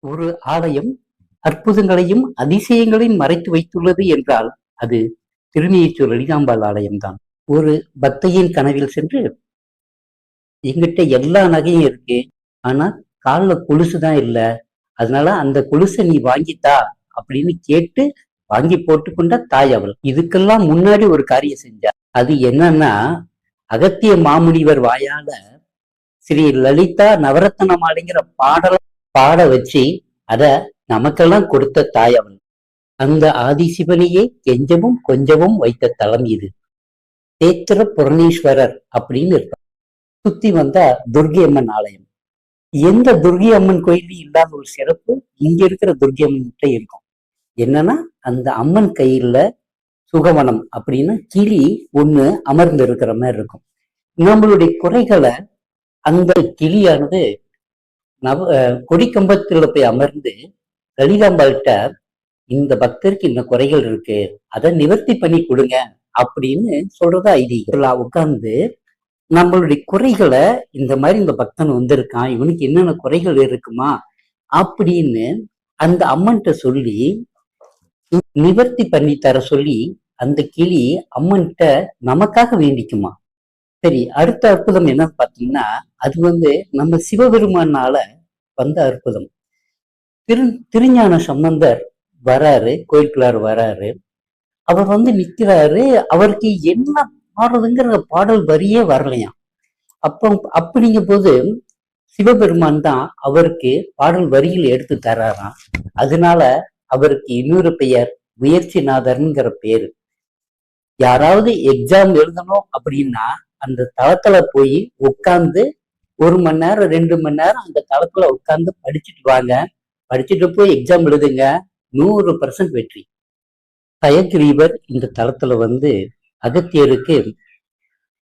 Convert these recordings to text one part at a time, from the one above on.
ஒரு ஆலயம் அற்புதங்களையும் அதிசயங்களையும் மறைத்து வைத்துள்ளது என்றால் அது திருநீற்றூர் லலிதாம்பாள் ஆலயம்தான். ஒரு பக்தையின் கனவில் சென்று, எங்கிட்ட எல்லா நகையும் இருக்கு, ஆனா கால்ல கொலுசுதான் இல்ல, அதனால அந்த கொலுசை நீ வாங்கித்தா அப்படின்னு கேட்டு வாங்கி போட்டுக்கொண்ட தாய் அவள். இதுக்கெல்லாம் முன்னாடி ஒரு காரியம் செஞ்சா. அது என்னன்னா, அகத்திய மாமுனிவர் வாயால ஸ்ரீ லலிதா நவரத்ன மாலைங்கிற பாடல பாட வச்சு அத நமக்கெல்லாம் கொடுத்த தாய் அவள். அந்த ஆதிசிவனையே கெஞ்சவும் கொஞ்சமும் வைத்த தலம் இது. தேத்திர புரணீஸ்வரர் அப்படின்னு இருப்பார். சுத்தி வந்தா துர்கை அம்மன் ஆலயம். எந்த துர்கை அம்மன் கோயிலையும் இல்லாத ஒரு சிறப்பு இங்க இருக்கிற துர்கை அம்மன் கிட்ட இருக்கும். என்னன்னா, அந்த அம்மன் கையில சுகவனம் அப்படின்னு கிளி ஒண்ணு அமர்ந்து இருக்கிற மாதிரி இருக்கும். நம்மளுடைய குறைகளை அந்த கிளியானது கொடிக்கம்பத்துல போய் அமர்ந்து லலிதாம்பாள்கிட்ட, இந்த பக்தருக்கு இந்த குறைகள் இருக்கு, அதை நிவர்த்தி பண்ணி கொடுங்க அப்படின்னு சொல்றதா ஐதீகம். உட்கார்ந்து நம்மளுடைய குறைகளை, இந்த மாதிரி இந்த பக்தன் வந்திருக்கான், இவனுக்கு என்னென்ன குறைகள் இருக்குமா அப்படின்னு அந்த அம்மன்கிட்ட சொல்லி நிவர்த்தி பண்ணி தர சொல்லி அந்த கிளி அம்மன்கிட்ட நமக்காக வேண்டிக்குமா. சரி, அடுத்த அற்புதம் என்னன்னு பாத்தீங்கன்னா, அது நம்ம சிவபெருமானால வந்த அற்புதம். திருஞான சம்பந்தர் வராரு, கோயிலுக்குள்ளார வராரு. அவர் நிக்கிறாரு. அவருக்கு என்ன பாடுறதுங்கிற பாடல் வரியே வரலையாம். அப்படிங்கும் போது சிவபெருமான் தான் அவருக்கு பாடல் வரியில் எடுத்து தராராம். அதனால அவருக்கு இன்னொரு பெயர் முயற்சிநாதர்ங்கிற பேரு. யாராவது எக்ஸாம் எழுதணும் அப்படின்னா அந்த தளத்துல போய் உட்கார்ந்து 1 மணி நேரம் 2 மணி நேரம் அந்த தளத்துல உட்கார்ந்து படிச்சுட்டு வாங்க. படிச்சுட்டு போய் எக்ஸாம் எழுதுங்க, 100% வெற்றி. ஹயக்ரீவர் இந்த தளத்துல அகத்தியருக்கு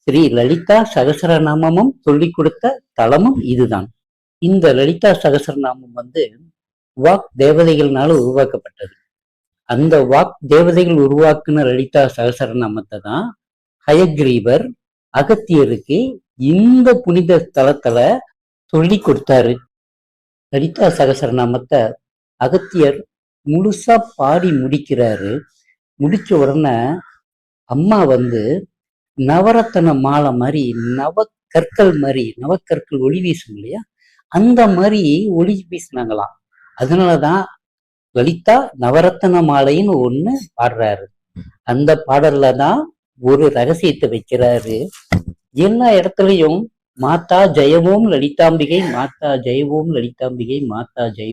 ஸ்ரீ லலிதா சகசரநாமமும் சொல்லி கொடுத்த தலமும் இதுதான். இந்த லலிதா சகசரநாமம் வாக் தேவதைகள்னால உருவாக்கப்பட்டது. அந்த வாக் தேவதைகள் உருவாக்குன லலிதா சகசரநாமத்தை தான் ஹயக்ரீவர் அகத்தியருக்கு இந்த புனித தலத்துல சொல்லி கொடுத்தாரு. லலிதா சகசரநாமத்தை அகத்தியர் முழுசா பாடி முடிக்கிறாரு. முடிச்ச உடனே அம்மா நவரத்தன மாலை மாதிரி, நவக்கற்கள் ஒளி வீசும் இல்லையா, அந்த மாதிரி ஒளி வீசினாங்களாம். அதனாலதான் லலிதா நவரத்தன மாலைன்னு ஒண்ணு பாடுறாரு. அந்த பாடல்ல தான் ஒரு ரகசியத்தை வைக்கிறாரு. எல்லா இடத்துலயும் மாதா ஜெயவோம் லலிதாம்பிகை, மாதா ஜெயவோம் லலிதாம்பிகை, மாதா ஜெய